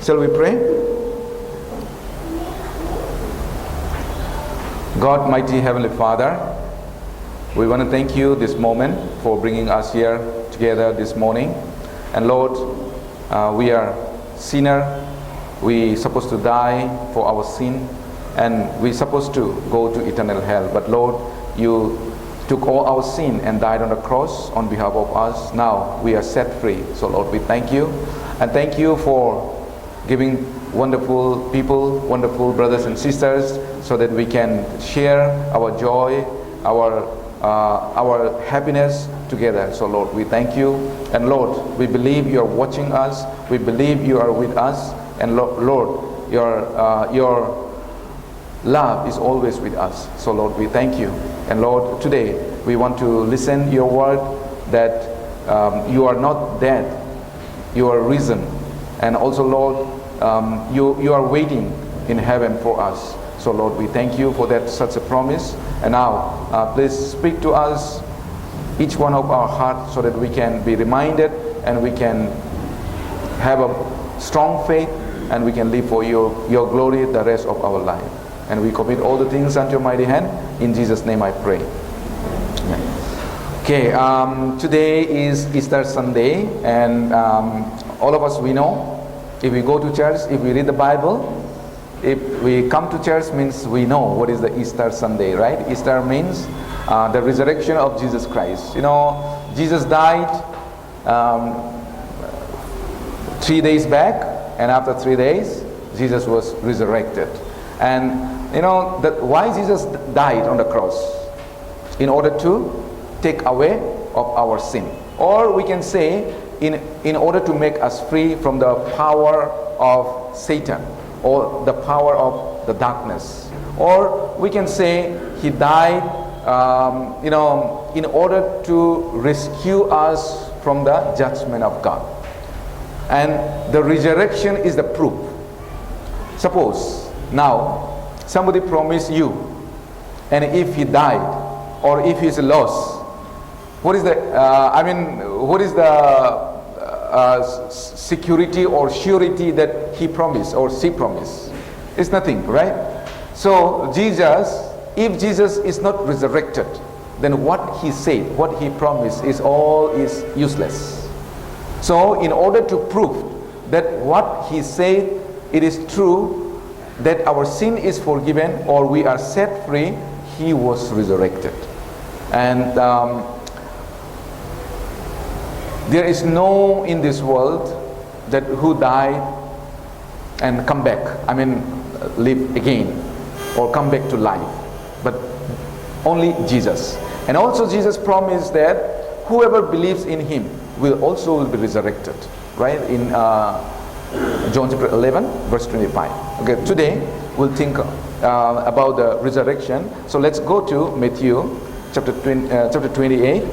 Shall we pray? God, mighty Heavenly Father, we want to thank you this moment for bringing us here together this morning. And Lord, we are sinner. We supposed to die for our sin, and we supposed to go to eternal hell. But Lord, you took all our sin and died on the cross on behalf of us. Now we are set free. So Lord, we thank you, and thank you for giving wonderful people, wonderful brothers and sisters, so that we can share our joy, our happiness together. So Lord, we thank you, and Lord, we believe you are watching us. We believe you are with us, and Lord, your love is always with us. So Lord, we thank you, and Lord, today we want to listen your word that you are not dead, you are risen, and also Lord, you are waiting in heaven for us. So Lord, we thank you for that such a promise. And now please speak to us, each one of our hearts, so that we can be reminded and we can have a strong faith, and we can live for your glory the rest of our life. And we commit all the things unto your mighty hand. In Jesus' name I pray. Amen. Okay, today is Easter Sunday, and all of us, we know, if we go to church, if we read the Bible, if we come to church, means we know what is the Easter Sunday, right? Easter means the resurrection of Jesus Christ. You know, Jesus died 3 days back, and after 3 days, Jesus was resurrected. And you know that why Jesus died on the cross? In order to take away of our sin, or we can say in order to make us free from the power of Satan, or the power of the darkness. Or we can say he died in order to rescue us from the judgment of God. And the resurrection is the proof. Suppose now somebody promised you, and if he died or if he's lost, what is the security or surety that he promised or she promised? It's nothing, right? So Jesus, if Jesus is not resurrected, then what he said, what he promised is useless. So in order to prove that what he said it is true, that our sin is forgiven or we are set free, he was resurrected. And there is no in this world that who died and come back, live again or come back to life, but only Jesus. And also Jesus promised that whoever believes in him will be resurrected, right? In John chapter 11 verse 25. Okay, today we'll think about the resurrection. So let's go to Matthew chapter 28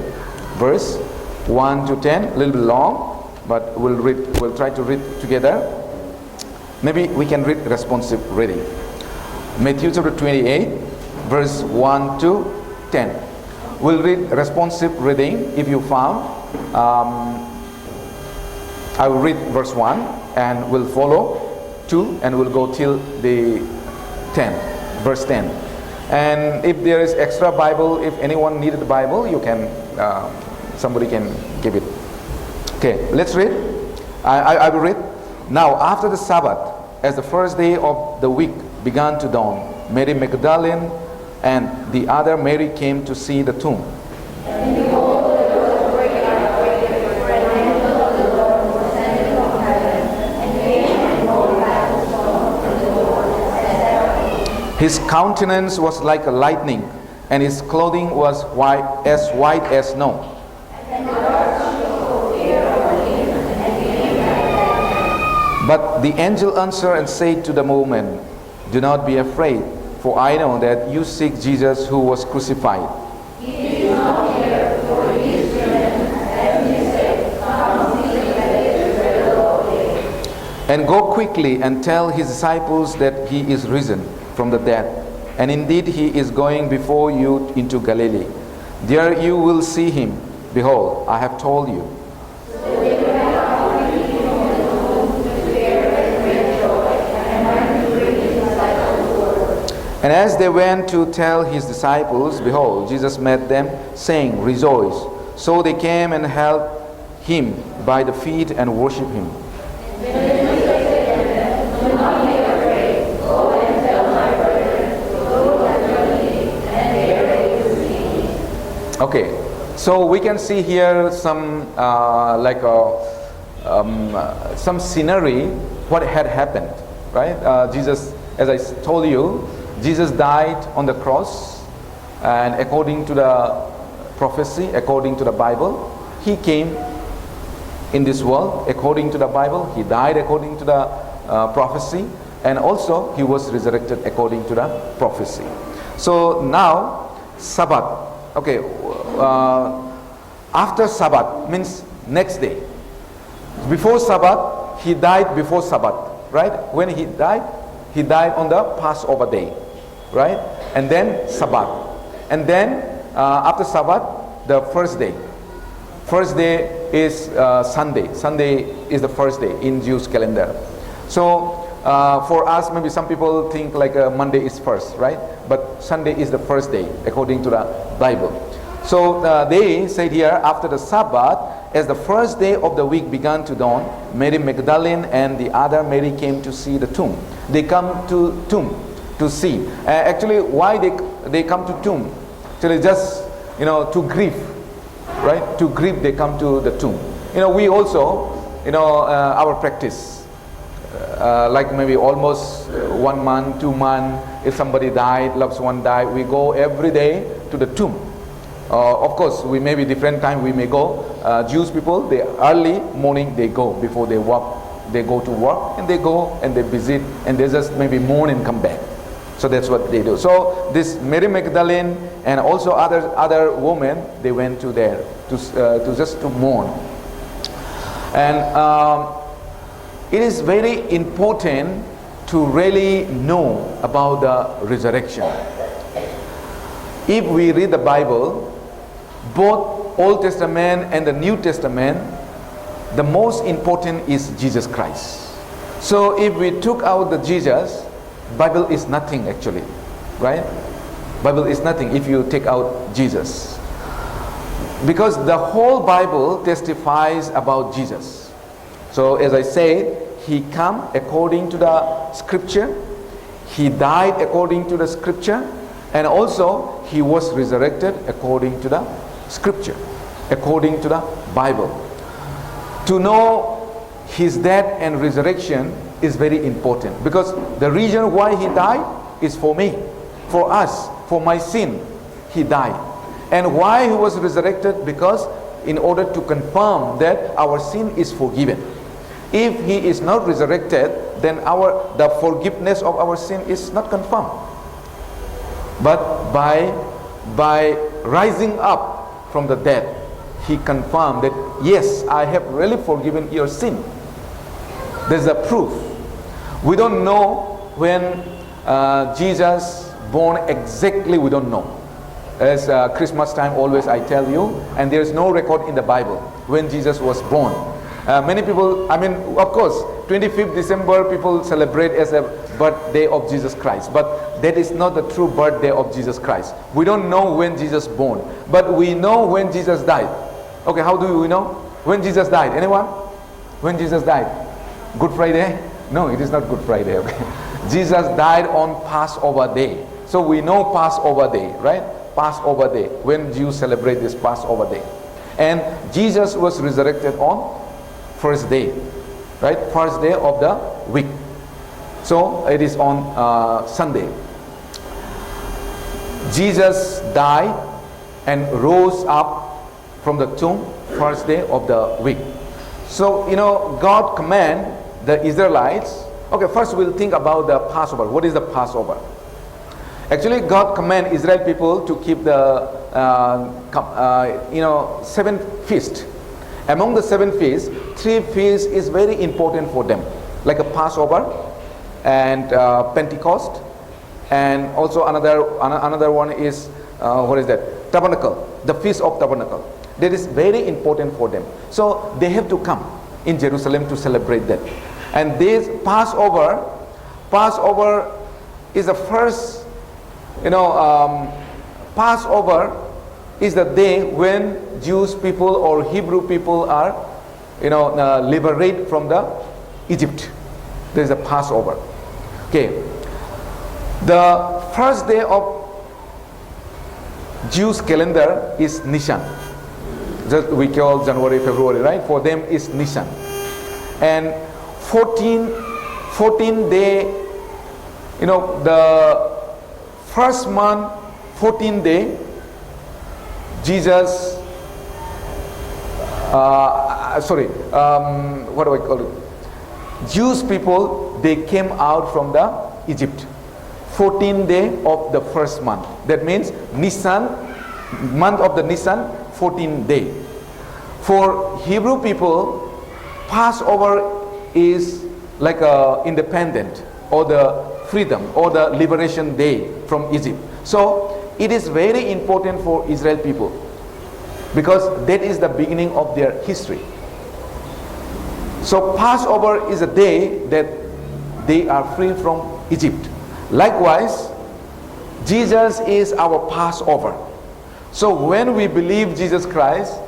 verse 1 to 10, a little bit long, but we'll try to read together. Maybe we can read responsive reading. Matthew chapter 28 verse 1 to 10. We'll read responsive reading. If you found, I will read verse 1 and we'll follow 2 and we'll go till the 10, verse 10. And if there is extra Bible, if anyone needed the Bible, you can somebody can give it. Okay, let's read. I will read. Now after the Sabbath, as the first day of the week began to dawn, Mary Magdalene and the other Mary came to see the tomb. And behold, there was a great earthquake, for an angel of the Lord was descended from heaven, and came and rolled back the stone from the door, and sat on it. His countenance was like a lightning, and his clothing was white as snow. And the Lord showed for fear of him, and became like. But the angel answered and said to the woman, "Do not be afraid, for I know that you seek Jesus who was crucified. He is not here, for he is risen, as he said, come see the place where the Lord is. And go quickly and tell his disciples that he is risen from the dead. And indeed he is going before you into Galilee. There you will see him. Behold, I have told you." So they went out quickly from the tomb to where they And as they went to tell his disciples, behold, Jesus met them, saying, Rejoice. So they came and held him by the feet and worshipped him. Okay, so we can see here some some scenery what had happened, right? Jesus, as I told you, Jesus died on the cross, and according to the prophecy, according to the Bible, he came in this world according to the Bible. He died according to the prophecy, and also he was resurrected according to the prophecy. So now Sabbath. Okay, after Sabbath means next day. Before Sabbath, he died before Sabbath, right? When he died on the Passover day, right? And then Sabbath. And then after Sabbath, the first day. First day is Sunday. Sunday is the first day in Jewish calendar. So for us, maybe some people think like Monday is first, right? But Sunday is the first day according to the Bible. So they said here, after the Sabbath, as the first day of the week began to dawn, Mary Magdalene and the other Mary came to see the tomb. They come to tomb to see. Actually, why they come to tomb? Actually, just to grieve, right? To grieve, they come to the tomb. We also, our practice. Like maybe almost 1 month, 2 months, if somebody died, loved one died, we go every day to the tomb. Of course, we may be different time we may go. Jewish people, they early morning they go before they walk. They go to work and they go and they visit and they just maybe mourn and come back. So that's what they do. So this Mary Magdalene and also other women, they went to there to just to mourn. And it is very important to really know about the resurrection. If we read the Bible, both Old Testament and the New Testament, the most important is Jesus Christ. So if we took out the Jesus, Bible is nothing actually, right? Bible is nothing if you take out Jesus. Because the whole Bible testifies about Jesus. So as I said, he came according to the scripture, he died according to the scripture, and also he was resurrected according to the scripture, according to the Bible. To know his death and resurrection is very important, because the reason why he died is for me, for us, for my sin. He died. And why he was resurrected? Because in order to confirm that our sin is forgiven. If he is not resurrected, then the forgiveness of our sin is not confirmed. But by rising up from the dead, he confirmed that yes, I have really forgiven your sin. There's a proof. We don't know when Jesus born exactly. We don't know. As Christmas time, always I tell you, and there is no record in the Bible when Jesus was born. Many people, of course, 25th December people celebrate as a birthday of Jesus Christ, but that is not the true birthday of Jesus Christ. We don't know when Jesus born, but we know when Jesus died. Okay, how do we know when Jesus died? Anyone? When Jesus died? Good Friday? No, it is not Good Friday. Okay, Jesus died on Passover day. So we know Passover day, right? Passover day, when Jews celebrate this Passover day. And Jesus was resurrected on first day, right? First day of the week. So it is on Sunday. Jesus died and rose up from the tomb first day of the week. So God command the Israelites. Okay, first we'll think about the Passover. What is the Passover? Actually, God command Israel people to keep the 7 feasts. Among the 7 feasts, 3 feasts is very important for them, like a Passover and Pentecost, and also another one is what is that? Tabernacle, the Feast of Tabernacle. That is very important for them. So they have to come in Jerusalem to celebrate that. And this Passover is the first Passover is the day when Jewish people or Hebrew people are, liberated from the Egypt. There is a Passover. Okay. The first day of Jews calendar is Nisan. Just we call January, February, right? For them is Nisan. And 14 day, the first month, 14 day, Jesus, what do I call it? Jewish people, they came out from the Egypt. 14 day of the first month. That means Nisan, month of the Nisan, 14 day. For Hebrew people, Passover is like a independent or the freedom or the liberation day from Egypt. So it is very important for Israel people because that is the beginning of their history. So Passover is a day that they are free from Egypt. Likewise, Jesus is our Passover. So when we believe Jesus Christ,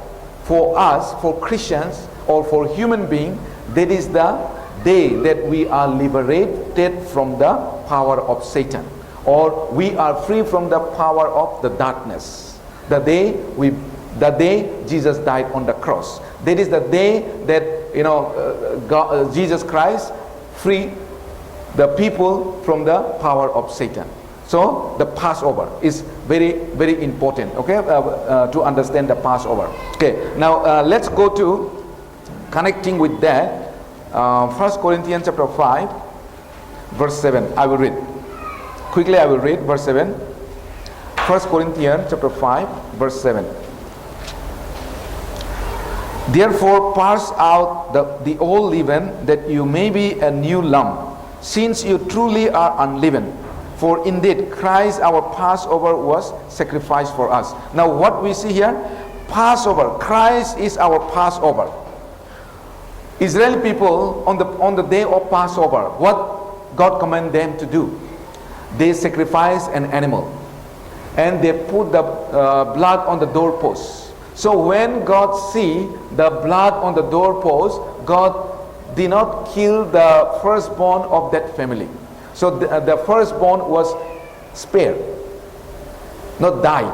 for us, for Christians or for human beings, that is the day that we are liberated from the power of Satan, or we are free from the power of the darkness. The day Jesus died on the cross. That is the day that Jesus Christ freed the people from the power of Satan. So the Passover is very, very important, okay, to understand the Passover. Okay, now let's go to connecting with that. 1 Corinthians chapter 5, verse 7. I will read. Quickly I will read verse 7. 1 Corinthians chapter 5, verse 7. Therefore parse out the old leaven, that you may be a new lump, since you truly are unleavened. For indeed Christ our Passover was sacrificed for us. Now what we see here, Passover, Christ is our Passover. Israeli people on the day of Passover, what God commanded them to do? They sacrifice an animal and they put the blood on the doorpost. So when God see the blood on the doorpost, God did not kill the firstborn of that family. So the firstborn was spared, not died.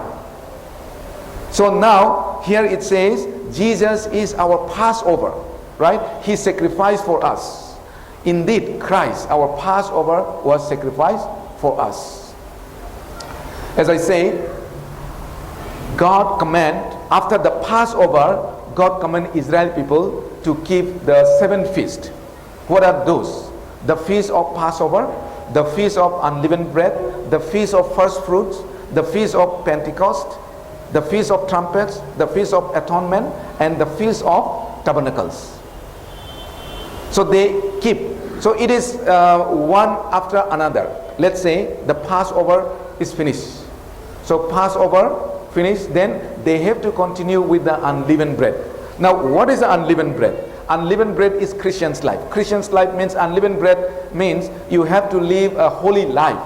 So now here it says Jesus is our Passover, right? He sacrificed for us. Indeed, Christ, our Passover, was sacrificed for us. As I say, God command, after the Passover, God command Israel people to keep the 7 feasts. What are those? The feast of Passover, the feast of unleavened bread, the feast of first fruits, the feast of Pentecost, the feast of trumpets, the feast of atonement, and the feast of tabernacles. So they keep. So it is one after another. Let's say the Passover is finished. So Passover finished, then they have to continue with the unleavened bread. Now what is the unleavened bread? Unleavened bread is Christian's life. Christian's life means, unleavened bread means you have to live a holy life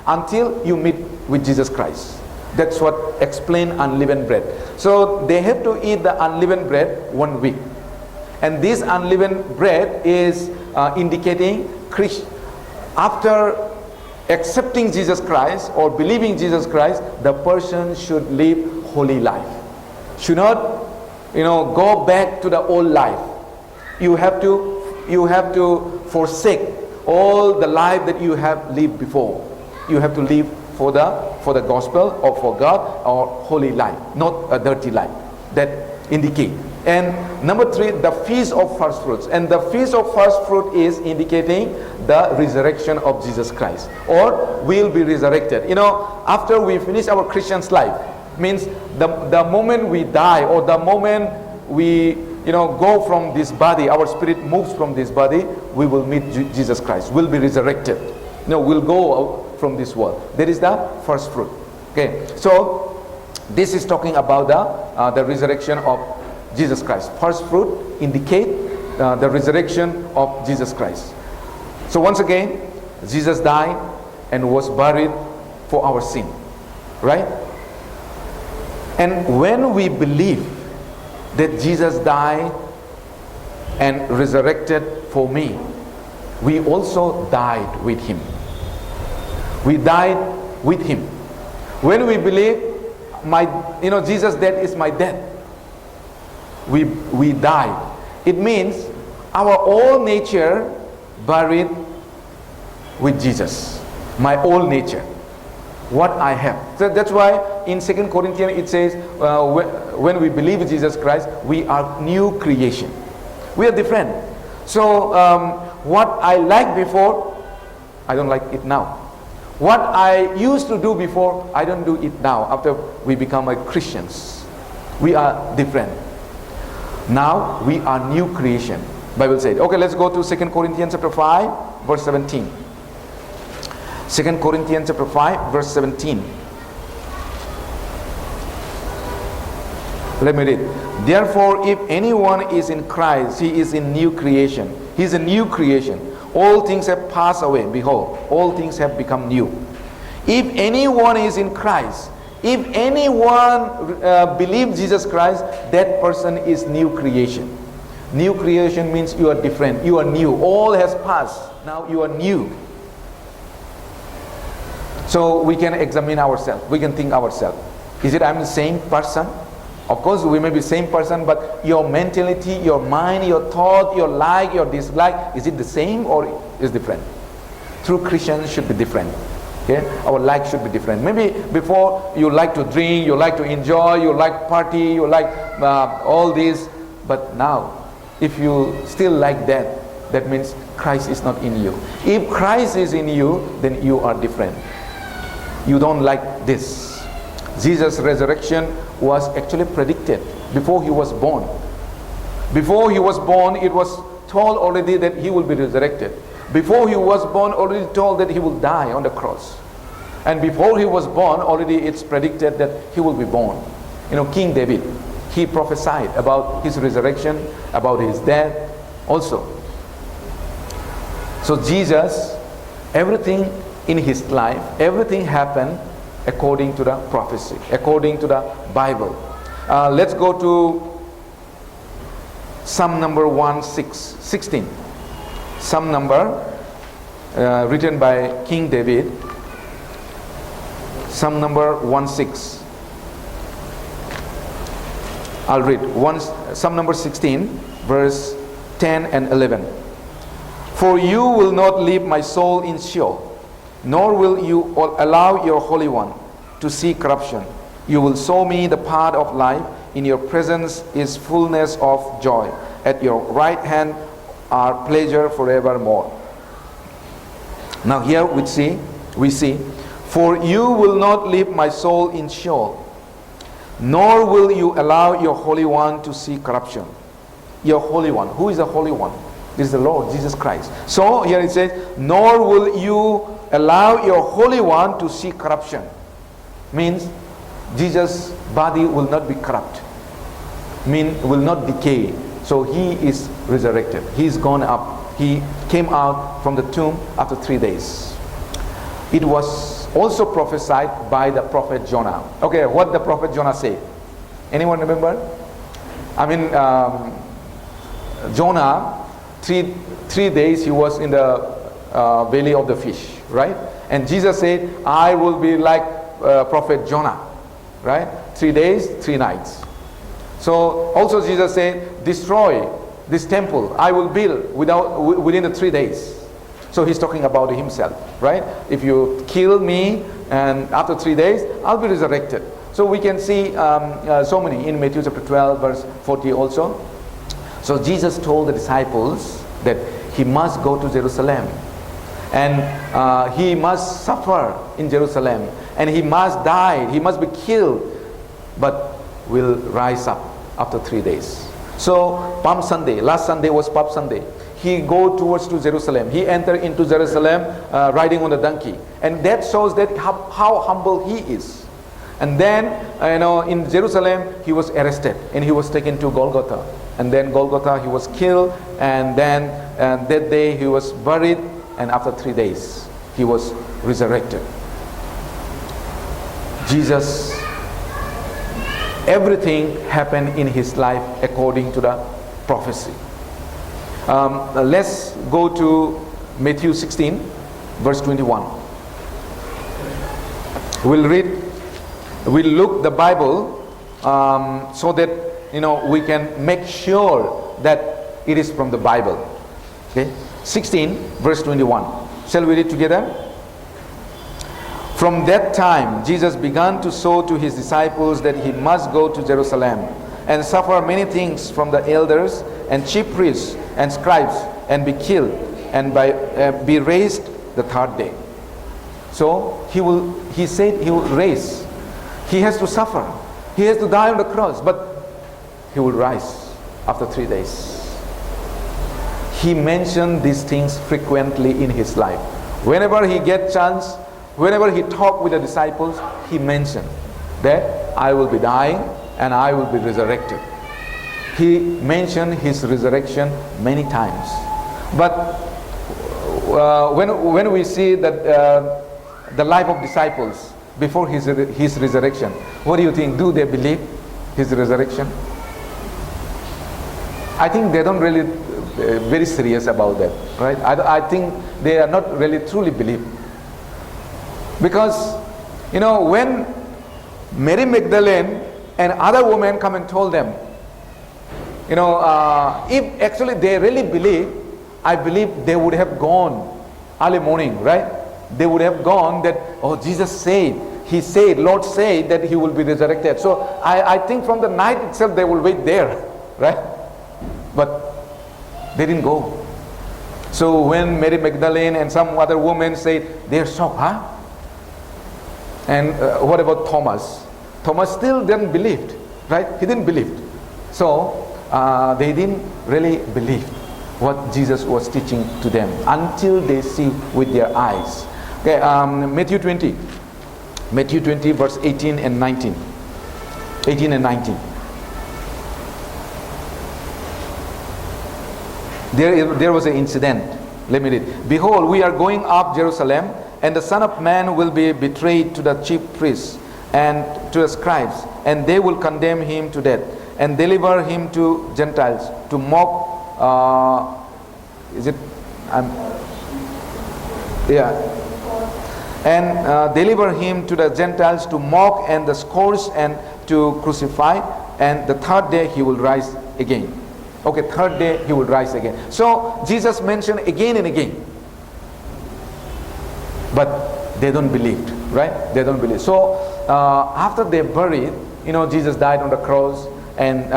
until you meet with Jesus Christ. That's what explain unleavened bread. So they have to eat the unleavened bread 1 week. And this unleavened bread is indicating after accepting Jesus Christ or believing Jesus Christ, the person should live holy life. Should not, go back to the old life. You have to forsake all the life that you have lived before. You have to live for the gospel or for God, or holy life, not a dirty life. That indicate. And number 3, the feast of first fruits. And the feast of first fruit is indicating the resurrection of Jesus Christ, or will be resurrected. After we finish our Christian's life, means the moment we die, or the moment we go from this body, our spirit moves from this body, we will meet Jesus Christ, will be resurrected. We'll go out from this world. That is the first fruit. Okay, so this is talking about the resurrection of Jesus Christ. First fruit indicate the resurrection of Jesus Christ. So once again, Jesus died and was buried for our sin, right? And when we believe that Jesus died and resurrected for me, we also died with him. We died with him. When we believe Jesus' death is my death, we died. It means our old nature buried with Jesus. My old nature, what I have. So that's why in 2 Corinthians it says, when we believe in Jesus Christ, we are new creation. We are different. So what I liked before, I don't like it now. What I used to do before, I don't do it now after we become Christians. We are different. Now we are new creation. Bible said. Okay, let's go to 2 Corinthians chapter 5, verse 17. 2 Corinthians chapter 5, verse 17. Let me read. Therefore, if anyone is in Christ, he is in new creation. He is a new creation. All things have passed away. Behold, all things have become new. If anyone is in Christ, if anyone believes Jesus Christ, that person is new creation. New creation means you are different. You are new. All has passed. Now you are new. So we can examine ourselves. We can think ourselves. Is it I'm the same person? Of course we may be same person, but your mentality, your mind, your thought, your like, your dislike, is it the same or is different? True Christians should be different. Okay? Our like should be different. Maybe before you like to drink, you like to enjoy, you like party, you like all this, but now if you still like that, that means Christ is not in you. If Christ is in you, then you are different. You don't like this. Jesus' resurrection was actually predicted before he was born. Before he was born, it was told already that he will be resurrected. Before he was born, already told that he will die on the cross. And before he was born, already it's predicted that he will be born. King David, he prophesied about his resurrection, about his death also. So Jesus, everything in his life, everything happened according to the prophecy, according to the Bible. Let's go to Psalm number 16. Psalm number written by King David. Psalm number 16. I'll read Psalm number 16, verse 10 and 11. For you will not leave my soul in Sheol, nor will you allow your Holy One to see corruption. You will show me the path of life. In your presence is fullness of joy. At your right hand are pleasure forevermore. Now here we see, for you will not leave my soul in Sheol, nor will you allow your Holy One to see corruption. Your Holy One. Who is the Holy One? This is the Lord Jesus Christ. So here it says, nor will you allow your Holy One to see corruption. Means Jesus' body will not be corrupt. Will not decay. So he is resurrected. He is gone up. He came out from the tomb after 3 days. It was also prophesied by the prophet Jonah. Okay, what the prophet Jonah said? Anyone remember? Jonah, three days he was in the belly of the fish, right? And Jesus said, I will be like prophet Jonah, right? 3 days, 3 nights. So also Jesus said, destroy this temple. I will build within the 3 days. So he's talking about himself, right? If you kill me and after 3 days, I'll be resurrected. So we can see so many in Matthew chapter 12, verse 40 also. So Jesus told the disciples that he must go to Jerusalem. And he must suffer in Jerusalem. And he must die. He must be killed. But will rise up after 3 days. So Palm Sunday, last Sunday was Palm Sunday. He go towards to Jerusalem. He entered into Jerusalem riding on a donkey. And that shows that how humble he is. And then, in Jerusalem, he was arrested. And he was taken to Golgotha. And then Golgotha, he was killed. And then that day, he was buried. And after 3 days, he was resurrected. Jesus, everything happened in his life according to the prophecy. Let's go to Matthew 16, verse 21. We'll look the Bible so that we can make sure that it is from the Bible. Okay, 16, verse 21. Shall we read together? From that time, Jesus began to show to his disciples that he must go to Jerusalem and suffer many things from the elders and chief priests and scribes, and be killed, and be raised the third day. So he said he will raise. He has to suffer. He has to die on the cross, but he will rise after 3 days. He mentioned these things frequently in his life. Whenever he gets chance, whenever he talked with the disciples, he mentioned that I will be dying and I will be resurrected. He mentioned his resurrection many times. But when we see that the life of disciples before his resurrection, what do you think? Do they believe his resurrection? I think they don't really very serious about that, right? I think they are not really truly believe. Because when Mary Magdalene and other women come and told them, if actually they really believe, I believe they would have gone early morning, right? They would have gone that, oh, Jesus said, Lord said that he will be resurrected. So I think from the night itself they will wait there, right? But they didn't go. So when Mary Magdalene and some other women said, they're shocked, huh? And what about Thomas? Thomas still didn't believe, right? He didn't believe. So they didn't really believe what Jesus was teaching to them until they see with their eyes. Okay, Matthew 20, verse 18 and 19. 18 and 19. There was an incident. Let me read. Behold, we are going up Jerusalem, and the Son of Man will be betrayed to the chief priests and to the scribes, and they will condemn him to death and deliver him to Gentiles to mock. Deliver him to the Gentiles to mock and the scourge and to crucify, and the third day he will rise again. Okay, third day he will rise again. So Jesus mentioned again and again. But they don't believe, right? They don't believe. So after they buried, Jesus died on the cross, and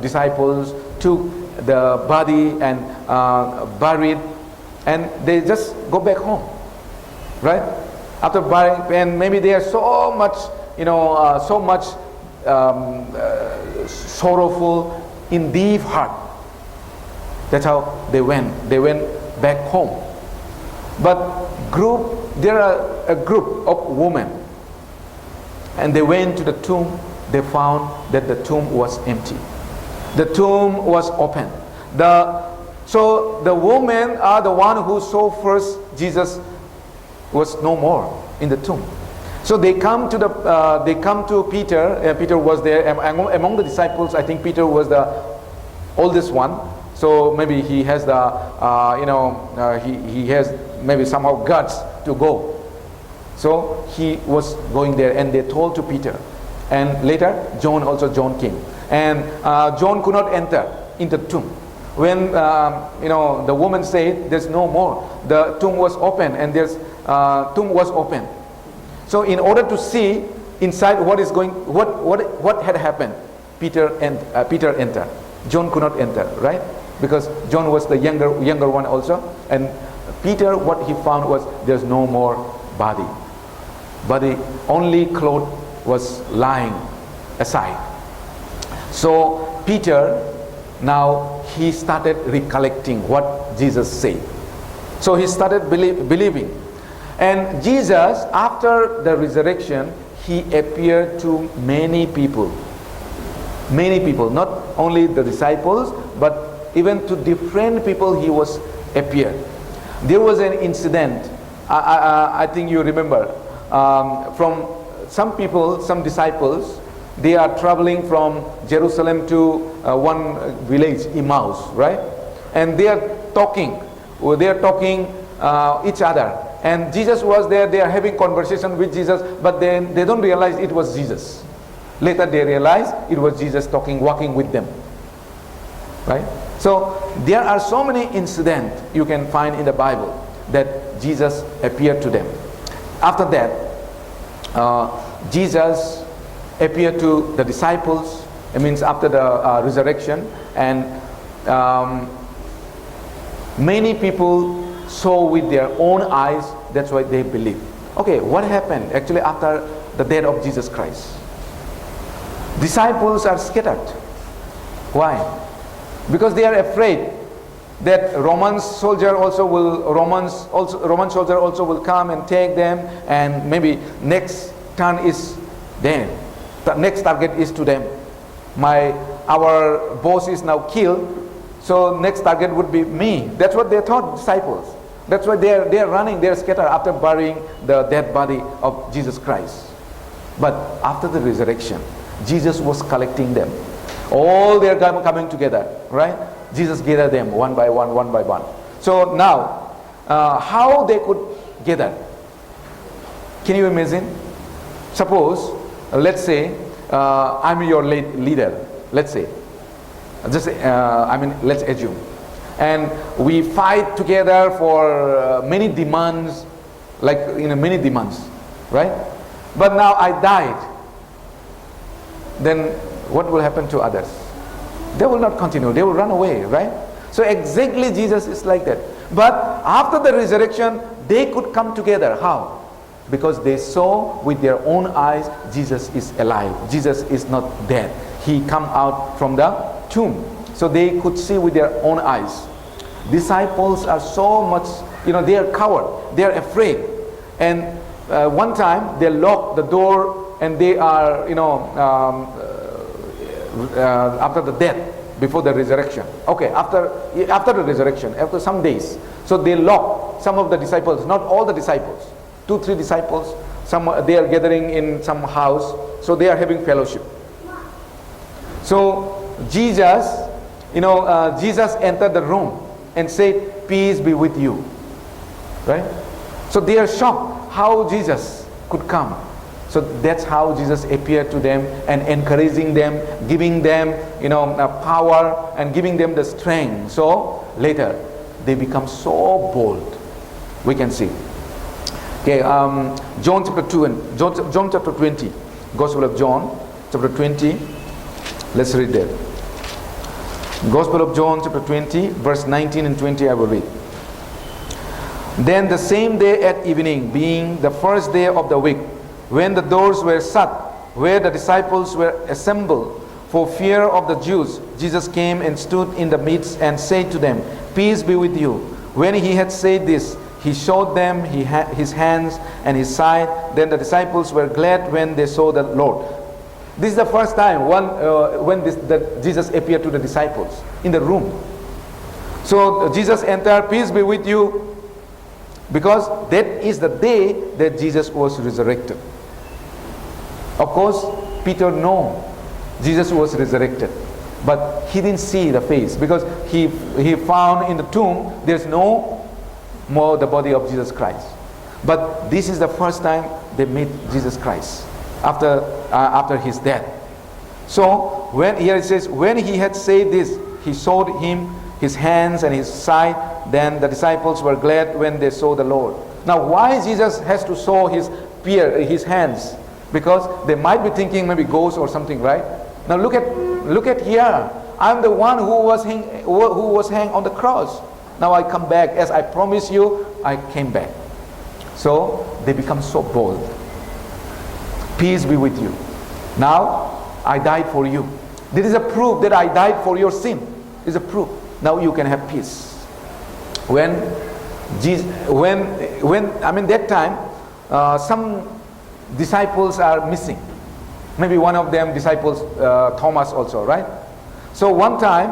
disciples took the body and buried, and they just go back home, right? After burying, and maybe they are so much, sorrowful in deep heart. That's how they went. They went back home. But there are a group of women, and they went to the tomb. They found that the tomb was empty. The tomb was open. So the women are the one who saw first Jesus was no more in the tomb. So they come to Peter. Peter was there among the disciples. I think Peter was the oldest one. So maybe he has he has maybe somehow guts to go. So he was going there, and they told to Peter. And later John came, and John could not enter into the tomb. When the woman said there's no more, the tomb was open, and tomb was open. So in order to see inside what had happened, Peter entered. John could not enter, right? Because John was the younger one also, and Peter, what he found was there's no more body. Only cloth was lying aside. So Peter, now he started recollecting what Jesus said. So he started believing. And Jesus, after the resurrection, he appeared to many people. Many people, not only the disciples, but even to different people he was appeared. There was an incident, I think you remember, from some people, some disciples, they are traveling from Jerusalem to one village, Emmaus, right? And they are talking each other. And Jesus was there, they are having conversation with Jesus, but then they don't realize it was Jesus. Later they realize it was Jesus talking, walking with them. Right? So there are so many incidents you can find in the Bible that Jesus appeared to them. After that, Jesus appeared to the disciples. It means after the resurrection, and many people saw with their own eyes. That's why they believe. Okay, what happened actually after the death of Jesus Christ? Disciples are scattered. Why? Because they are afraid that Roman soldier also will come and take them, and maybe next turn is them. The next target is to them. Our boss is now killed, so next target would be me. That's what they thought, disciples. That's why they are running, they are scattered after burying the dead body of Jesus Christ. But after the resurrection, Jesus was collecting them. All they are coming together, right? Jesus gathered them one by one, one by one. So now, how they could gather? Can you imagine? Suppose, let's say, I'm your leader. Let's say, let's assume, and we fight together for many demands, many demands, right? But now I died. Then what will happen to others? They will not continue. They will run away, right? So exactly Jesus is like that. But after the resurrection, they could come together. How? Because they saw with their own eyes Jesus is alive. Jesus is not dead. He come out from the tomb. So they could see with their own eyes. Disciples are so much, they are coward. They are afraid. And one time they locked the door, and they are, after the death, before the resurrection. Okay, after the resurrection, after some days. So they locked some of the disciples, not all the disciples. 2-3 disciples. They are gathering in some house. So they are having fellowship. So Jesus entered the room and said, "Peace be with you." Right? So they are shocked how Jesus could come. So that's how Jesus appeared to them and encouraging them, giving them, power and giving them the strength. So later they become so bold. We can see. Okay, John chapter 2 and John chapter 20, Gospel of John chapter 20. Let's read that. Gospel of John chapter 20, verse 19 and 20. I will read. Then the same day at evening, being the first day of the week, when the doors were shut, where the disciples were assembled for fear of the Jews, Jesus came and stood in the midst and said to them, "Peace be with you." When he had said this, he showed them his hands and his side. Then the disciples were glad when they saw the Lord. This is the first time when Jesus appeared to the disciples in the room. So Jesus entered, "Peace be with you," because that is the day that Jesus was resurrected. Of course, Peter knew Jesus was resurrected, but he didn't see the face, because he found in the tomb there's no more the body of Jesus Christ. But this is the first time they meet Jesus Christ after his death. So here it says, when he had said this, he showed him his hands and his side. Then the disciples were glad when they saw the Lord. Now why Jesus has to show his hands? Because they might be thinking maybe ghost or something, right? Now look at here. I'm the one who was hanged on the cross. Now I come back. As I promised you, I came back. So they become so bold. "Peace be with you. Now I died for you." This is a proof that I died for your sin. It's a proof. Now you can have peace. That time, some disciples are missing. Maybe one of them disciples, Thomas also, right? So one time,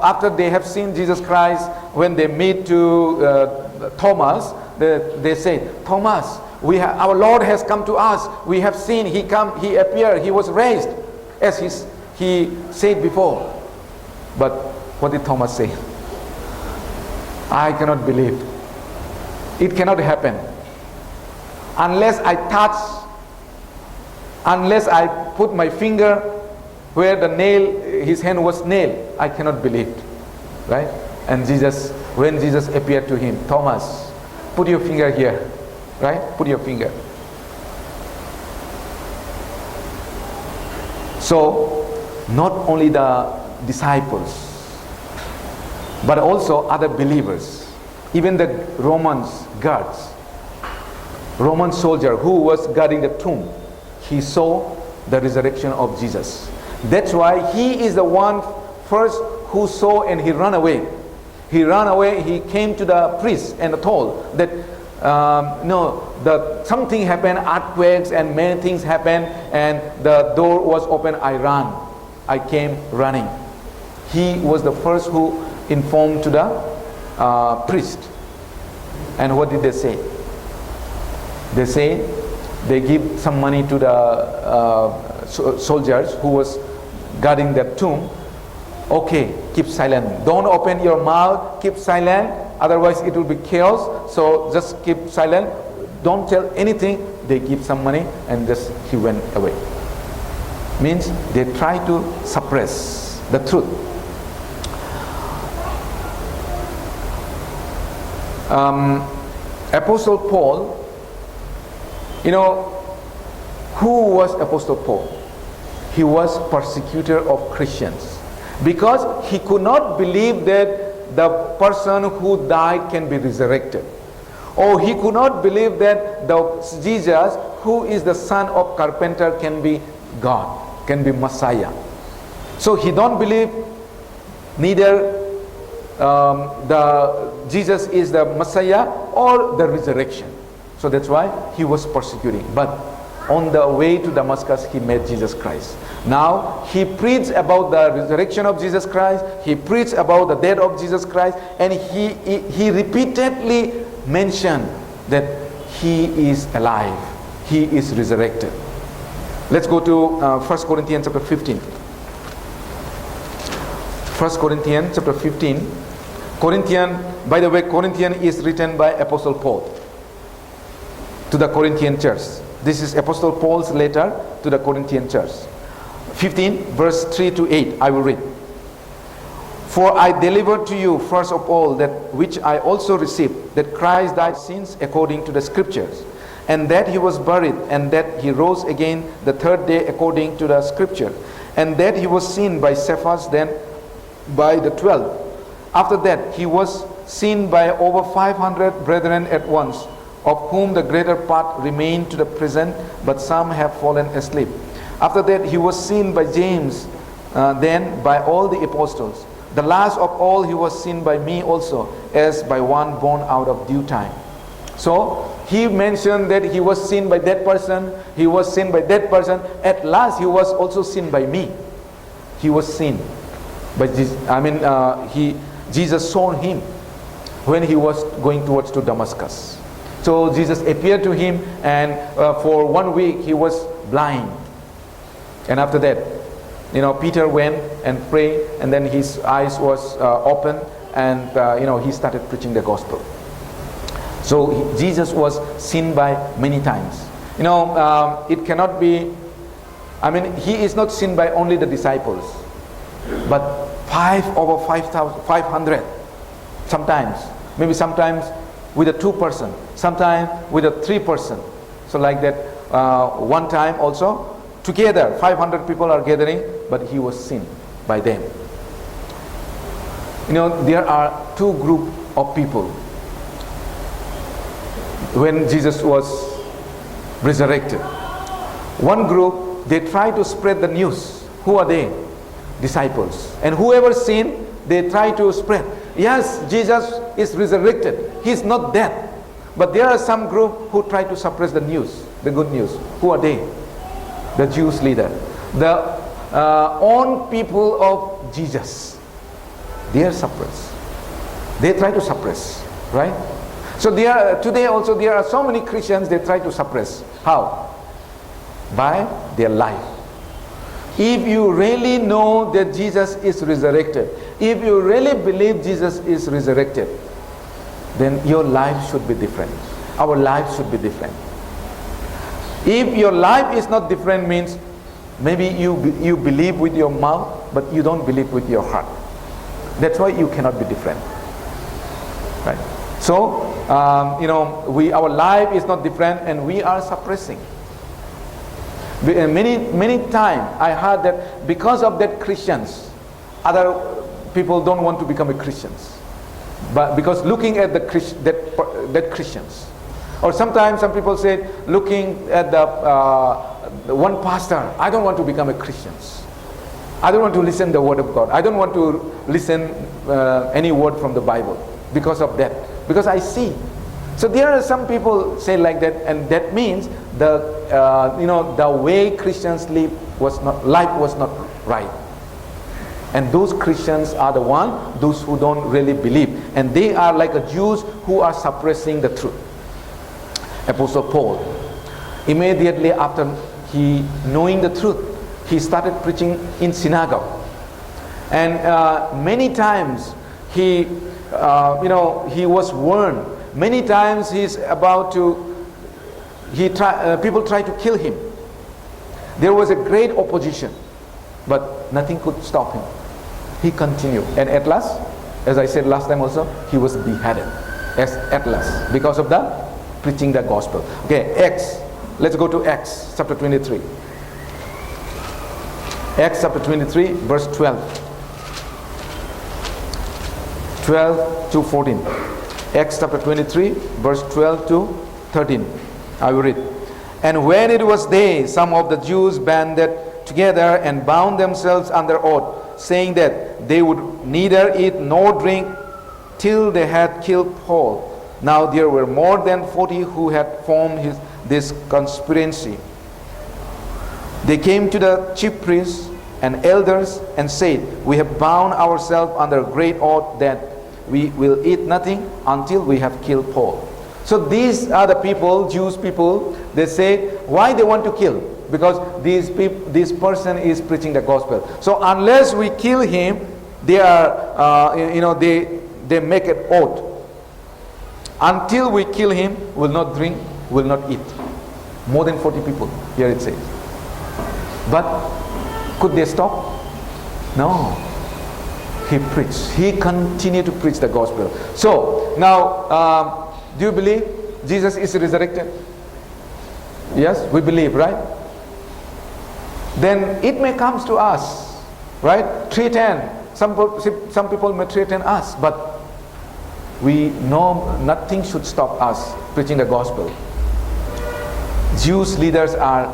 after they have seen Jesus Christ, when they meet to Thomas, they say, Thomas, our Lord has come to us. We have seen He appeared, He was raised, as he said before. But what did Thomas say? I cannot believe. It cannot happen. Unless I touch, unless I put my finger where his hand was nailed, I cannot believe. Right? And when Jesus appeared to him, Thomas, put your finger here. Right? Put your finger. So, not only the disciples, but also other believers, even the Roman soldier who was guarding the tomb, he saw the resurrection of Jesus. That's why he is the one first who saw, and he ran away. He ran away, he came to the priest and told that something happened, earthquakes and many things happened, and the door was open. I ran. I came running. He was the first who informed to the priest. And what did they say? They say they give some money to the soldiers who was guarding that tomb. Okay, keep silent. Don't open your mouth. Keep silent. Otherwise it will be chaos. So just keep silent. Don't tell anything. They give some money and just he went away. Means they try to suppress the truth. Apostle Paul, who was Apostle Paul? He was persecutor of Christians, because he could not believe that the person who died can be resurrected, or he could not believe that the Jesus, who is the son of carpenter, can be God, can be Messiah. So he don't believe neither the Jesus is the Messiah or the resurrection. So that's why he was persecuting. But on the way to Damascus, he met Jesus Christ. Now he preached about the resurrection of Jesus Christ. He preached about the death of Jesus Christ, and he repeatedly mentioned that he is alive, he is resurrected. Let's go to 1 Corinthians chapter 15. 1 Corinthians chapter 15. By the way, Corinthian is written by Apostle Paul to the Corinthian church. This is Apostle Paul's letter to the Corinthian church. 15 verse 3 to 8, I will read. For I delivered to you first of all that which I also received, that Christ died for sins according to the scriptures, and that he was buried, and that he rose again the third day according to the scripture, and that he was seen by Cephas, then by the 12. After that he was seen by over 500 brethren at once, of whom the greater part remain to the present, but some have fallen asleep. After that he was seen by James, then by all the apostles. The last of all he was seen by me also, as by one born out of due time. So he mentioned that he was seen by that person, he was seen by that person. At last he was also seen by me. He was seen by Jesus saw him when he was going towards to Damascus. So Jesus appeared to him, and for 1 week he was blind. And after that, Peter went and prayed, and then his eyes was open, and he started preaching the gospel. So Jesus was seen by many times. It cannot be, he is not seen by only the disciples, but 500 sometimes, maybe sometimes with a 2 person, sometimes with a 3 person. So like that, one time also together 500 people are gathering, but he was seen by them. There are 2 groups of people when Jesus was resurrected. One group, they try to spread the news. Who are they? Disciples. And whoever seen, they try to spread. Yes, Jesus is resurrected. He is not dead. But there are some group who try to suppress the news, the good news. Who are they? The Jews leader. The own people of Jesus. They are suppressed. They try to suppress. Right? So today also there are so many Christians, they try to suppress. How? By their life. If you really know that Jesus is resurrected, if you really believe Jesus is resurrected, then your life should be different. Our life should be different. If your life is not different, means maybe you believe with your mouth, but you don't believe with your heart. That's why you cannot be different. Right? So, our life is not different, and we are suppressing. Many times I heard that because of that Christians, other people don't want to become a Christians, but because looking at that Christians, or sometimes some people say looking at the one pastor, I don't want to become a Christians. I don't want to listen the word of God. I don't want to listen any word from the Bible because of that. Because I see. So there are some people say like that, and that means the way Christians live was not right. And those Christians are those who don't really believe, and they are like a Jews who are suppressing the truth. Apostle Paul, immediately after he knowing the truth, he started preaching in synagogue, and many times he was warned. Many times people try to kill him. There was a great opposition, but nothing could stop him. He continued, and at last, as I said last time also, he was beheaded at last because of the preaching the gospel. Okay, let's go to Acts chapter 23. Acts chapter 23 verse 12 to 14. Acts chapter 23 verse 12 to 13. I will read. And when it was day, some of the Jews banded together and bound themselves under oath, saying that they would neither eat nor drink till they had killed Paul. Now there were more than 40 who had formed this conspiracy. They came to the chief priests and elders and said, we have bound ourselves under great oath that we will eat nothing until we have killed Paul. So these are the people, Jewish people, they say, why they want to kill? Because this person is preaching the gospel. So unless we kill him, they are, they make an oath. Until we kill him, will not drink, will not eat. More than 40 people, here it says. But could they stop? No. He preached. He continued to preach the gospel. So now, do you believe Jesus is resurrected? Yes, we believe, right? Then it may come to us, right? Threaten. Some people may threaten us, but we know nothing should stop us preaching the gospel. Jewish leaders are,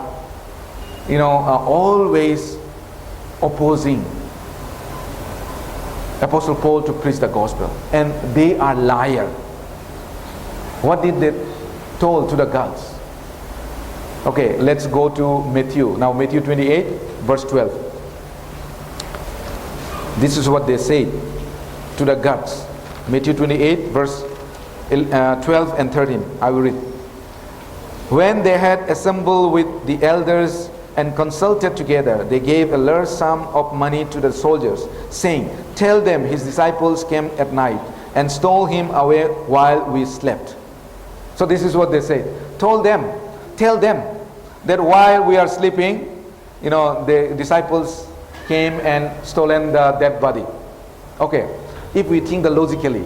always opposing Apostle Paul to preach the gospel, and they are liars. What did they told to the gods? Okay, let's go to Matthew. Now Matthew 28 verse 12. This is what they say to the gods. Matthew 28 verse 12 and 13. I will read. When they had assembled with the elders and consulted together, they gave a large sum of money to the soldiers, saying, tell them his disciples came at night and stole him away while we slept. So this is what they say. Tell them that while we are sleeping, the disciples came and stolen the dead body. Okay, if we think logically,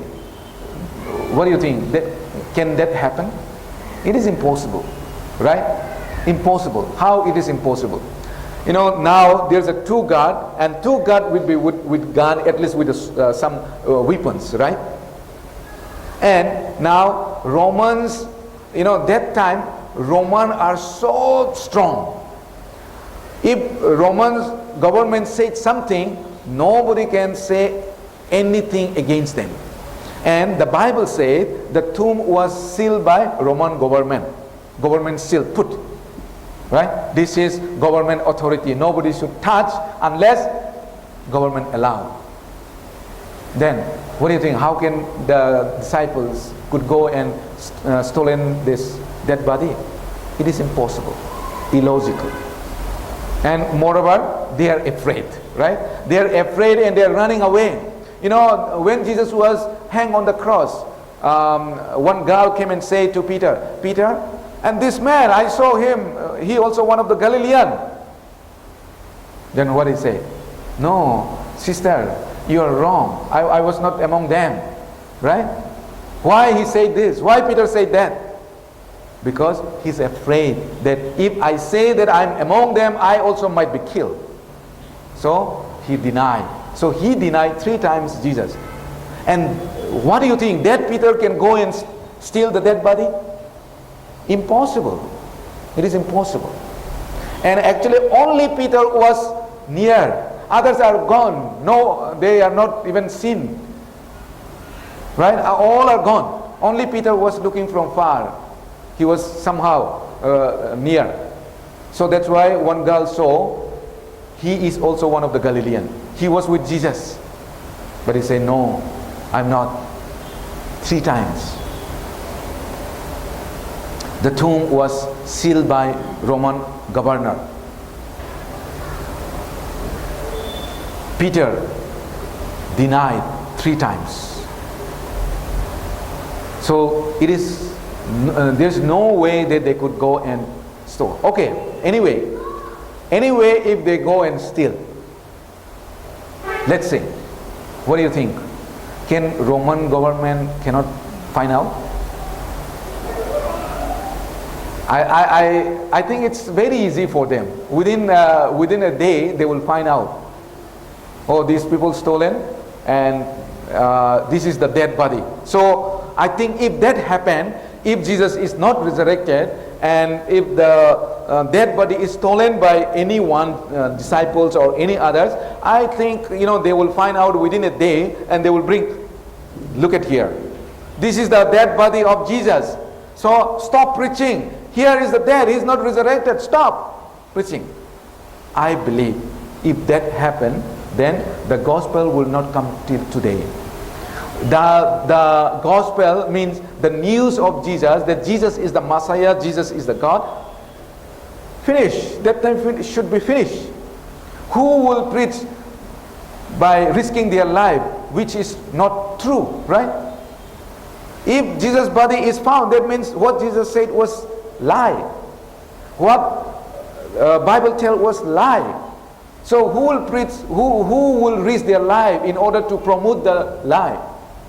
what do you think? Can that happen? It is impossible, right? Impossible. How it is impossible? Now there's a two God, and two God will be with gun, at least with some weapons, right? And now Romans, that time Romans are so strong. If Romans government said something, nobody can say anything against them. And the Bible said the tomb was sealed by Roman government. Government seal put. Right? This is government authority. Nobody should touch unless government allow. Then, what do you think? How can the disciples could go and stolen this dead body? It is impossible, illogical. And moreover, they are afraid, right? They are afraid and they are running away. You know, when Jesus was hanged on the cross, one girl came and said to Peter, Peter, and this man, I saw him, he also one of the Galilean. Then what did he say? No, sister, you are wrong. I was not among them, right? Why he said this? Why Peter said that? Because he's afraid that if I say that I'm among them, I also might be killed. So he denied. So he denied 3 times Jesus. And what do you think? That Peter can go and steal the dead body? Impossible. It is impossible. And actually only Peter was near. Others are gone. No, they are not even seen. Right? All are gone. Only Peter was looking from far. He was somehow near. So that's why one girl saw, he is also one of the Galilean. He was with Jesus. But he said, no, I'm not. 3 times. The tomb was sealed by Roman governor. Peter denied 3 times. So it is there's no way that they could go and steal. Okay, anyway, if they go and steal, let's say, what do you think? Can Roman government cannot find out? I think it's very easy for them. Within a day, they will find out. Oh, these people stolen, and this is the dead body. So I think if that happened, if Jesus is not resurrected, and if the dead body is stolen by anyone, disciples or any others, I think they will find out within a day, and they will bring. Look at here. This is the dead body of Jesus. So stop preaching. Here is the dead. He is not resurrected. Stop preaching. I believe if that happened, then the gospel will not come till today. The gospel means the news of Jesus, that Jesus is the Messiah, Jesus is the God. Finish. That time should be finished. Who will preach by risking their life, which is not true, right? If Jesus' body is found, that means what Jesus said was lie. What Bible tells was lie. So who will preach, who will risk their life in order to promote the lie?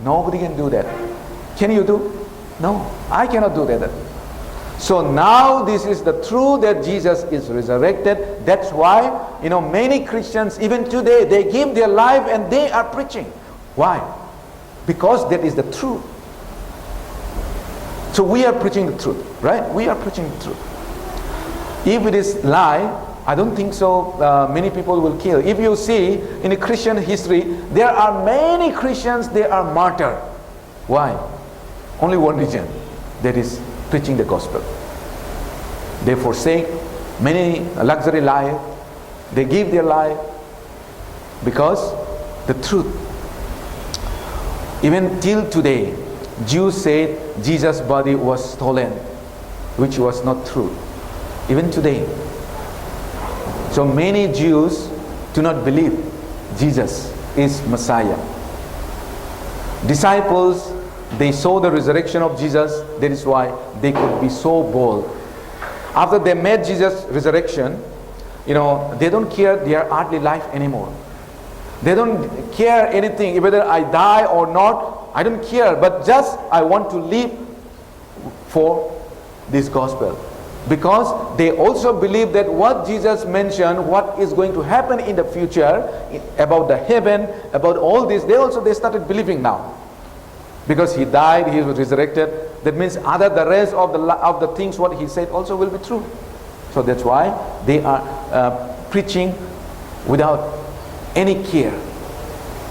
Nobody can do that. Can you do? No, I cannot do that. So now this is the truth that Jesus is resurrected. That's why, many Christians, even today, they give their life and they are preaching. Why? Because that is the truth. So we are preaching the truth, right? We are preaching the truth. If it is lie, I don't think so many people will kill. If you see in a Christian history, there are many Christians, they are martyred. Why? Only one reason, that is preaching the gospel. They forsake many luxury life. They give their life because the truth. Even till today, Jews said Jesus' body was stolen, which was not true. Even today. So many Jews do not believe Jesus is Messiah. Disciples, they saw the resurrection of Jesus. That is why they could be so bold. After they met Jesus' resurrection, they don't care their earthly life anymore. They don't care anything, whether I die or not. I don't care, but just I want to live for this gospel. Because they also believe that what Jesus mentioned, what is going to happen in the future, about the heaven, about all this, they started believing now. Because he died, he was resurrected. That means the rest of the things what he said also will be true. So that's why they are preaching without any care.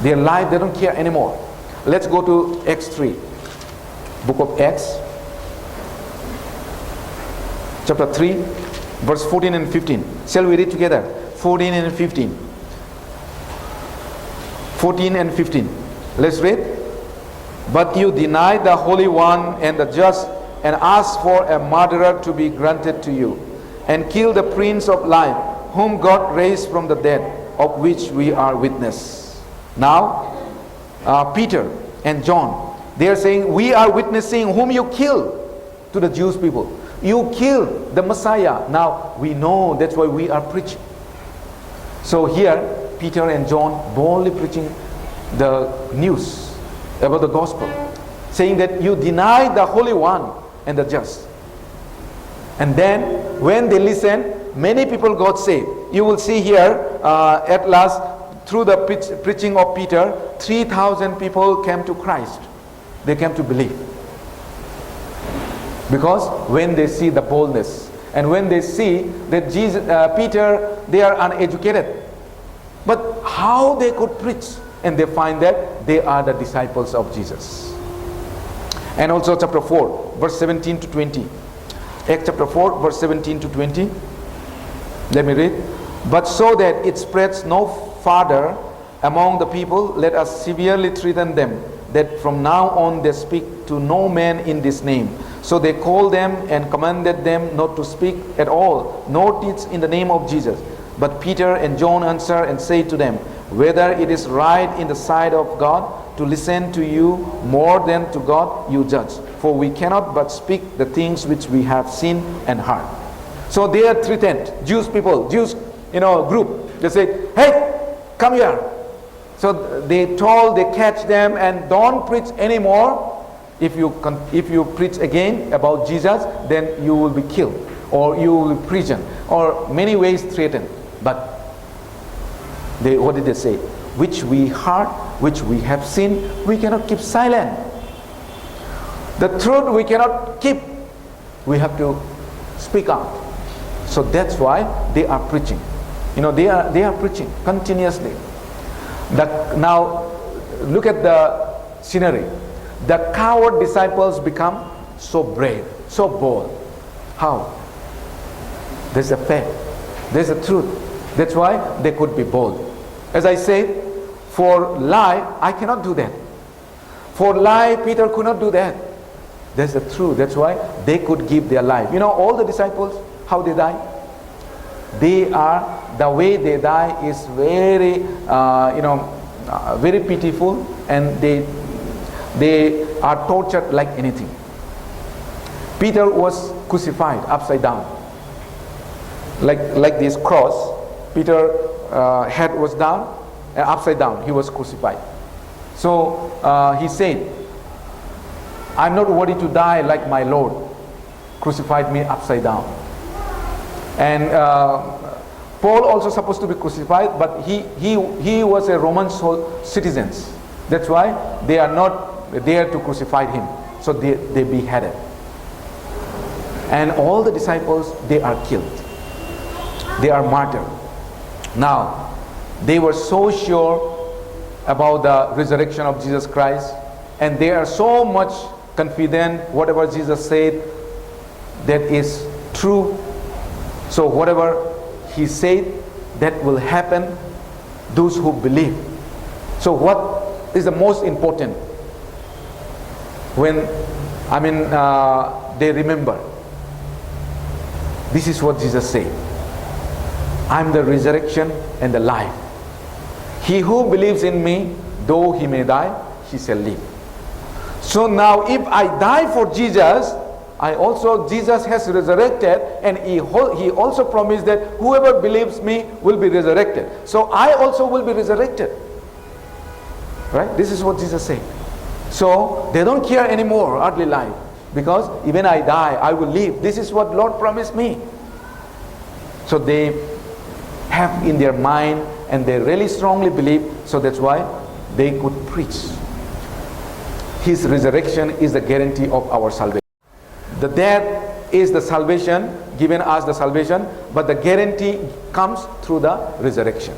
Their life, they don't care anymore. Let's go to Acts 3. Book of Acts. Chapter 3, verse 14 and 15. Shall we read together? 14 and 15. 14 and 15. Let's read. But you denied the Holy One and the just, and asked for a murderer to be granted to you, and killed the Prince of Life, whom God raised from the dead, of which we are witness. Now, Peter and John, they are saying, we are witnessing whom you killed, to the Jewish people. You killed the Messiah. Now we know, that's why we are preaching. So here, Peter and John boldly preaching the news about the gospel, saying that you denied the Holy One and the just. And then when they listen, many people got saved. You will see here at last, through the preaching of Peter, 3,000 people came to Christ. They came to believe. Because when they see the boldness, and when they see that Peter, they are uneducated, but how they could preach, and they find that they are the disciples of Jesus. And also chapter 4, verse 17 to 20. Acts chapter 4, verse 17 to 20. Let me read. But so that it spreads no farther among the people, let us severely threaten them, that from now on they speak to no man in this name. So they called them and commanded them not to speak at all, nor teach in the name of Jesus. But Peter and John answered and said to them, whether it is right in the sight of God to listen to you more than to God, you judge. For we cannot but speak the things which we have seen and heard. So they are threatened, Jewish people, Jewish group. They say, hey, come here. So they catch them and don't preach anymore. If you preach again about Jesus, then you will be killed, or you will be imprisoned, or many ways threatened. But what did they say? Which we heard, which we have seen, we cannot keep silent. The truth we cannot keep. We have to speak out. So that's why they are preaching. They are preaching continuously. Now look at the scenery. The coward disciples become so brave, so bold. How? There's a faith. There's a truth. That's why they could be bold. As I said, for lie, I cannot do that. For lie, Peter could not do that. That's the truth. That's why they could give their life. All the disciples, how they die? The way they die is very, very pitiful, and they are tortured like anything. Peter was crucified upside down, like this cross. Peter head was down, and upside down he was crucified. So he said, I'm not worthy to die like my Lord crucified me upside down. And Paul also supposed to be crucified, but he was a Roman citizen. That's why they are not there to crucify him. So they beheaded. And all the disciples, they are killed. They are martyred. Now, they were so sure about the resurrection of Jesus Christ, and they are so much confident whatever Jesus said, that is true. So whatever he said, that will happen. Those who believe. So what is the most important? When they remember, this is what Jesus said: I'm the resurrection and the life. He who believes in me, though he may die, he shall live. So now if I die for Jesus, Jesus has resurrected, and he also promised that whoever believes me will be resurrected. So I also will be resurrected. Right? This is what Jesus said. So they don't care anymore earthly life, because even I die, I will live. This is what Lord promised me. So they have in their mind, and they really strongly believe. So that's why they could preach. His resurrection is the guarantee of our salvation. The death is the salvation, given us the salvation, but the guarantee comes through the resurrection.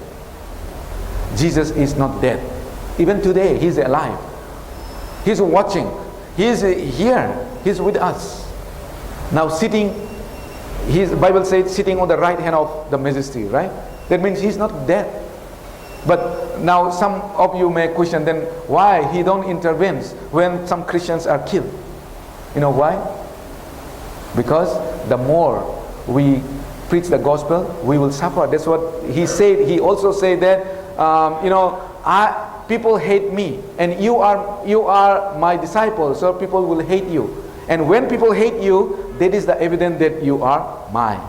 Jesus is not dead. Even today, He's alive. He's watching. He's here. He's with us. Now sitting, Bible says, sitting on the right hand of the Majesty, right? That means He's not dead. But now some of you may question, then why he don't intervene when some Christians are killed? You know why? Because the more we preach the gospel, we will suffer. That's what he said. He also said that people hate me, and you are my disciples, so people will hate you. And when people hate you, that is the evidence that you are mine.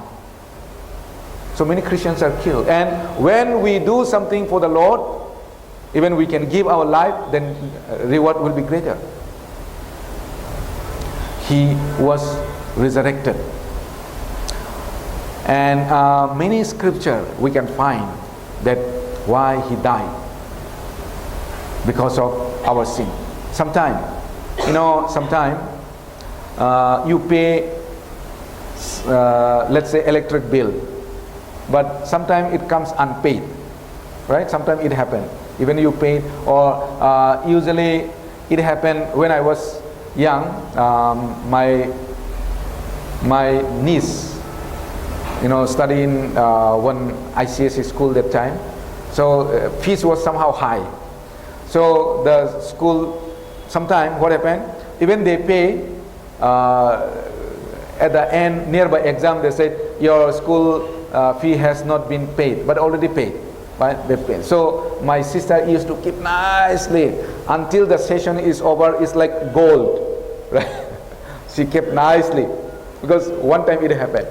So many Christians are killed. And when we do something for the Lord, even we can give our life, then reward will be greater. He was resurrected. And many scripture we can find that why he died. Because of our sin. Sometimes you pay, let's say, electric bill. But sometimes it comes unpaid, right? Sometimes it happens. Even you paid, or usually it happened when I was young. My niece, studying one ICSE school that time. So fees was somehow high. So the school, sometimes what happened? Even they pay at the end, nearby exam, they said your school fee has not been paid, but already paid, right? They paid. So my sister used to keep nicely until the session is over. It's like gold, right? She kept nicely because one time it happened.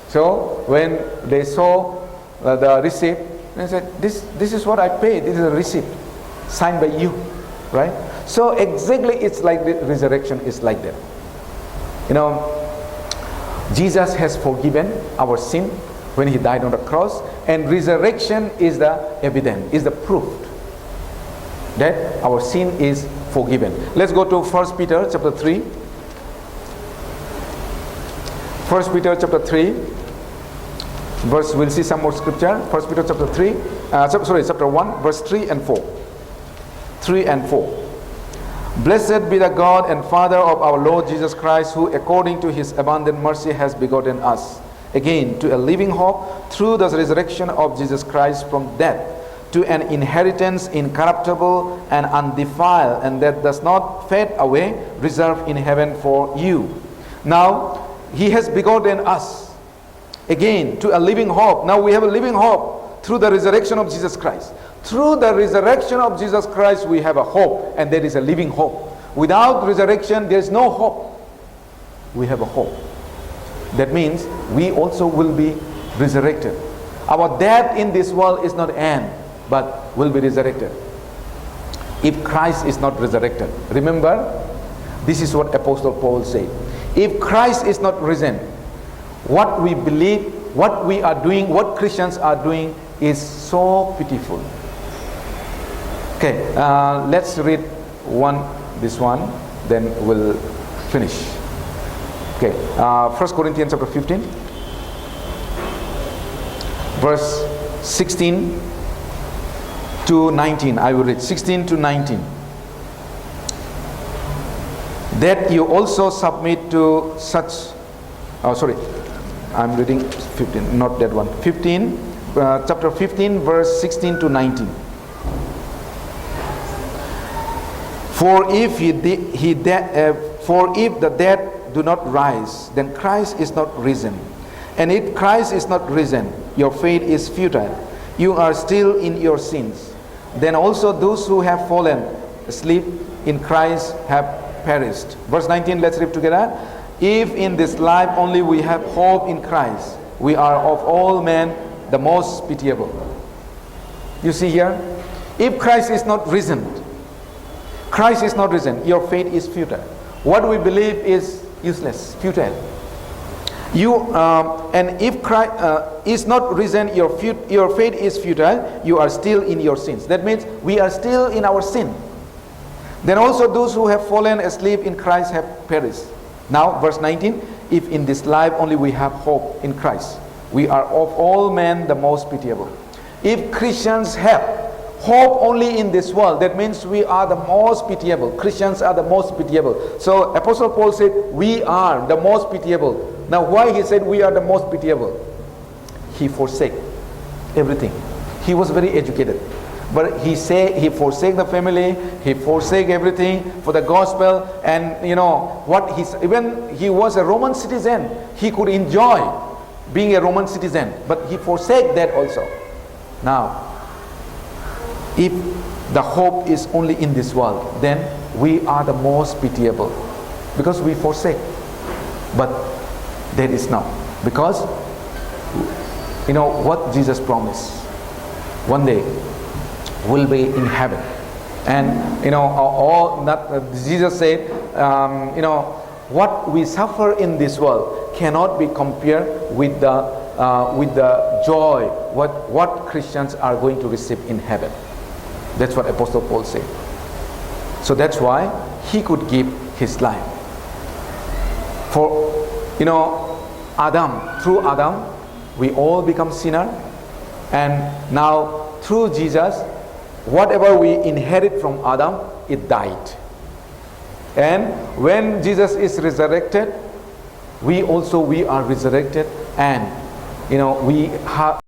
So when they saw the receipt, they said, "This is what I paid. This is a receipt signed by you," right? So exactly, it's like the resurrection is like that. Jesus has forgiven our sin when he died on the cross, and resurrection is the evidence, is the proof that our sin is forgiven. Let's go to 1 Peter chapter 3. 1 Peter chapter 3 verse, we'll see some more scripture. 1 Peter chapter 3 chapter 1 verse 3 and 4. 3 and 4. Blessed be the God and Father of our Lord Jesus Christ, who according to his abundant mercy has begotten us again to a living hope through the resurrection of Jesus Christ from death, to an inheritance incorruptible and undefiled, and that does not fade away, reserved in heaven for you. Now he has begotten us again to a living hope. Now we have a living hope through the resurrection of Jesus Christ. Through the resurrection of Jesus Christ, we have a hope, and that is a living hope. Without resurrection, there is no hope. We have a hope. That means we also will be resurrected. Our death in this world is not end, but will be resurrected. If Christ is not resurrected, remember, this is what Apostle Paul said. If Christ is not risen, what we believe, what we are doing, what Christians are doing is so pitiful. Okay, let's read this one, then we'll finish. Okay, 1 Corinthians chapter 15, verse 16 to 19. I will read 16 to 19. That you also submit to such, I'm reading 15, not that one. 15, chapter 15, verse 16 to 19. For if the dead do not rise, then Christ is not risen. And if Christ is not risen, your faith is futile. You are still in your sins. Then also those who have fallen asleep in Christ have perished. Verse 19, let's read together. If in this life only we have hope in Christ, we are of all men the most pitiable. You see here, if Christ is not risen, your faith is futile. What we believe is useless, futile. And if Christ is not risen, your faith is futile. You are still in your sins. That means we are still in our sin. Then also those who have fallen asleep in Christ have perished. Now, verse 19, if in this life only we have hope in Christ, we are of all men the most pitiable. If Christians have hope only in this world, that means we are the most pitiable. Christians are the most pitiable. So Apostle Paul said, we are the most pitiable. Now why he said we are the most pitiable? He forsake everything. He was very educated. But he forsake the family, he forsake everything for the gospel. And even he was a Roman citizen, he could enjoy being a Roman citizen, but he forsake that also. Now, if the hope is only in this world, then we are the most pitiable, because we forsake. But that is not, because what Jesus promised, one day will be in heaven. And Jesus said, what we suffer in this world cannot be compared with the joy what Christians are going to receive in heaven. That's what Apostle Paul said. So that's why he could give his life. For through Adam we all become sinner, and now through Jesus, whatever we inherit from Adam, it died. And when Jesus is resurrected, we are resurrected, and we have